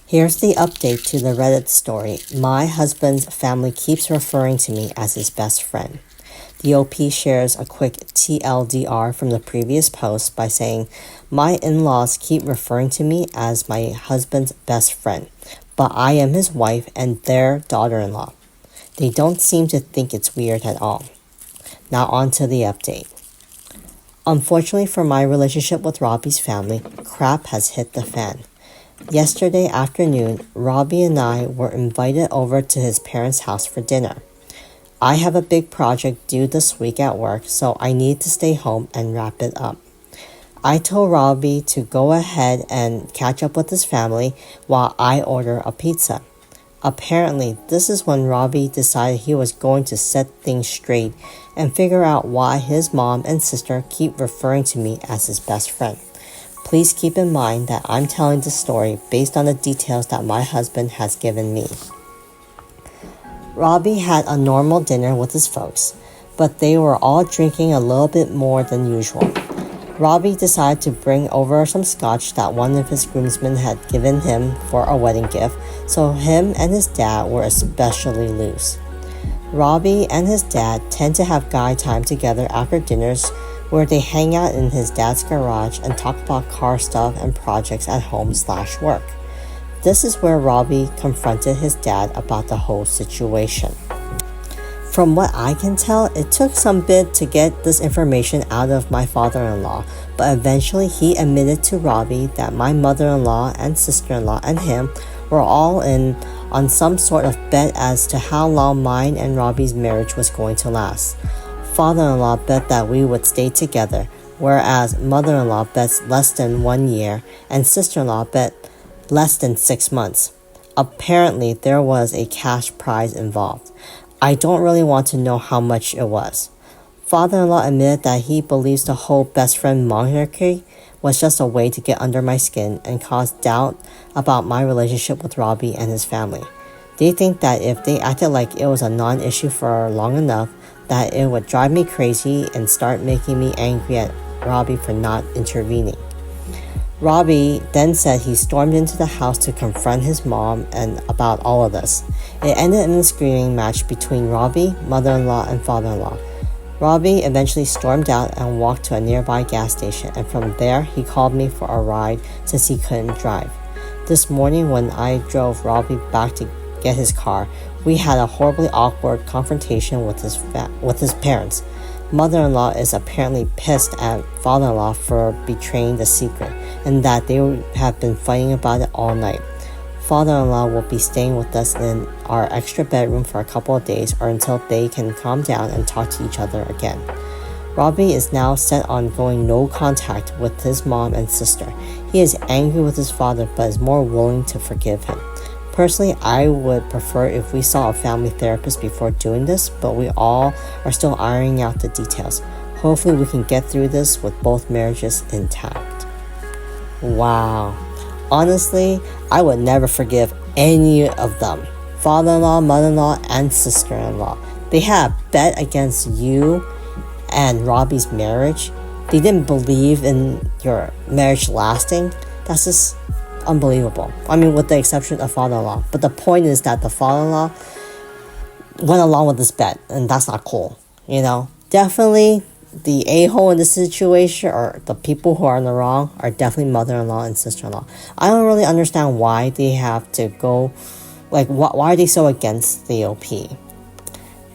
Here's the update to the Reddit story. My husband's family keeps referring to me as his best friend. The OP shares a quick TLDR from the previous post by saying, "My in-laws keep referring to me as my husband's best friend, but I am his wife and their daughter-in-law. They don't seem to think it's weird at all." Now on to the update. Unfortunately for my relationship with Robbie's family, crap has hit the fan. Yesterday afternoon, Robbie and I were invited over to his parents' house for dinner. I have a big project due this week at work, so I need to stay home and wrap it up. I told Robbie to go ahead and catch up with his family while I order a pizza. Apparently, this is when Robbie decided he was going to set things straight and figure out why his mom and sister keep referring to me as his best friend. Please keep in mind that I'm telling this story based on the details that my husband has given me. Robbie had a normal dinner with his folks, but they were all drinking a little bit more than usual. Robbie decided to bring over some scotch that one of his groomsmen had given him for a wedding gift, so him and his dad were especially loose. Robbie and his dad tend to have guy time together after dinners where they hang out in his dad's garage and talk about car stuff and projects at home/work. This is where Robbie confronted his dad about the whole situation. From what I can tell, it took some bit to get this information out of my father-in-law, but eventually he admitted to Robbie that my mother-in-law and sister-in-law and him were all in on some sort of bet as to how long mine and Robbie's marriage was going to last. Father-in-law bet that we would stay together, whereas mother-in-law bets less than 1 year and sister-in-law bet less than 6 months. Apparently, there was a cash prize involved. I don't really want to know how much it was. Father-in-law admitted that he believes the whole best friend monarchy was just a way to get under my skin and cause doubt about my relationship with Robbie and his family. They think that if they acted like it was a non-issue for long enough, that it would drive me crazy and start making me angry at Robbie for not intervening. Robbie then said he stormed into the house to confront his mom and about all of this. It ended in a screaming match between Robbie, mother-in-law, and father-in-law. Robbie eventually stormed out and walked to a nearby gas station, and from there he called me for a ride since he couldn't drive. This morning when I drove Robbie back to get his car, we had a horribly awkward confrontation with his parents. Mother-in-law is apparently pissed at father-in-law for betraying the secret and that they have been fighting about it all night. Father-in-law will be staying with us in our extra bedroom for a couple of days or until they can calm down and talk to each other again. Robbie is now set on going no contact with his mom and sister. He is angry with his father but is more willing to forgive him. Personally, I would prefer if we saw a family therapist before doing this, but we all are still ironing out the details. Hopefully we can get through this with both marriages intact. Wow. Honestly, I would never forgive any of them. Father-in-law, mother-in-law, and sister-in-law. They had a bet against you and Robbie's marriage. They didn't believe in your marriage lasting. That's just unbelievable. I mean, with the exception of father-in-law. But the point is that the father-in-law went along with this bet, and that's not cool. You know, definitely the a-hole in this situation, or the people who are in the wrong, are definitely mother-in-law and sister-in-law. I don't really understand why they have to go, like, why are they so against the OP?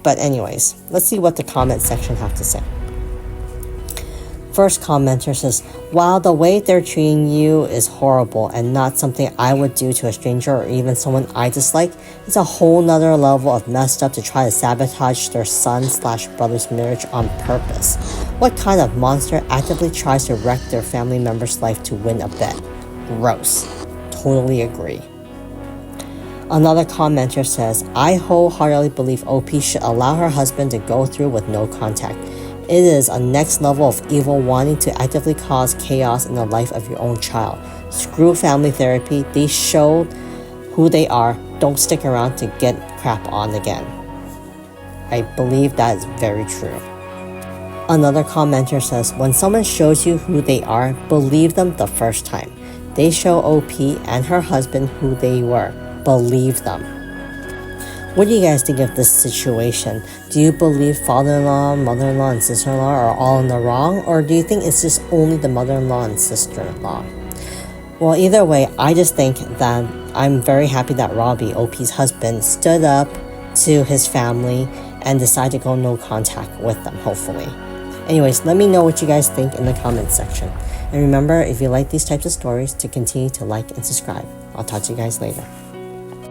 But anyways, let's see what the comment section have to say. First commenter says, "Wow, the way they're treating you is horrible and not something I would do to a stranger or even someone I dislike. It's a whole nother level of messed up to try to sabotage their son/brother's marriage on purpose. What kind of monster actively tries to wreck their family member's life to win a bet? Gross." Totally agree. Another commenter says, "I wholeheartedly believe OP should allow her husband to go through with no contact. It is a next level of evil wanting to actively cause chaos in the life of your own child. Screw family therapy. They showed who they are. Don't stick around to get crap on again." I believe that is very true. Another commenter says, "When someone shows you who they are, believe them the first time. They show OP and her husband who they were. Believe them. What do you guys think of this situation? Do you believe father-in-law, mother-in-law, and sister-in-law are all in the wrong? Or do you think it's just only the mother-in-law and sister-in-law? Well, either way, I just think that I'm very happy that Robbie, OP's husband, stood up to his family and decided to go no contact with them, hopefully. Anyways, let me know what you guys think in the comments section. And remember, if you like these types of stories, to continue to like and subscribe. I'll talk to you guys later.